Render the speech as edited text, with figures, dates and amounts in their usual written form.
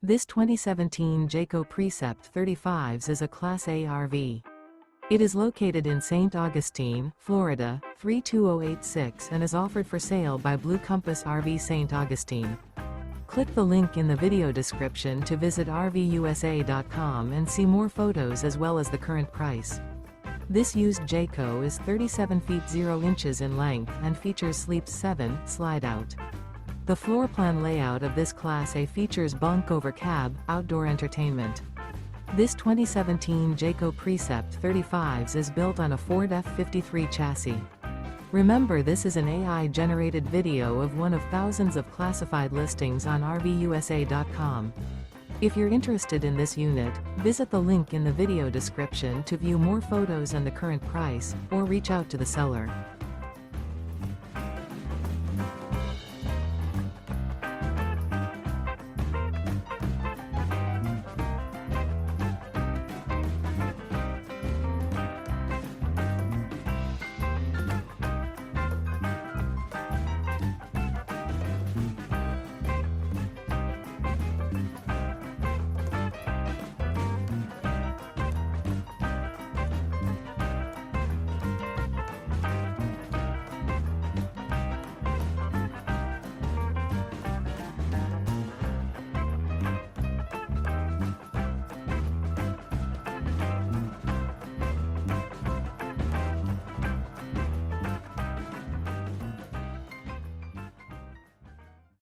This 2017 Jayco Precept 35s is a Class A RV. It is located in St. Augustine, Florida, 32086 and is offered for sale by Blue Compass RV St. Augustine. Click the link in the video description to visit RVUSA.com and see more photos as well as the current price. This used Jayco is 37 feet 0 inches in length and features Sleeps 7 Slideout. The floor plan layout of this Class A features Bunk Over Cab, outdoor entertainment. This 2017 Jayco Precept 35s is built on a Ford F53 chassis. Remember, this is an AI-generated video of one of thousands of classified listings on RVUSA.com. If you're interested in this unit, visit the link in the video description to view more photos and the current price, or reach out to the seller.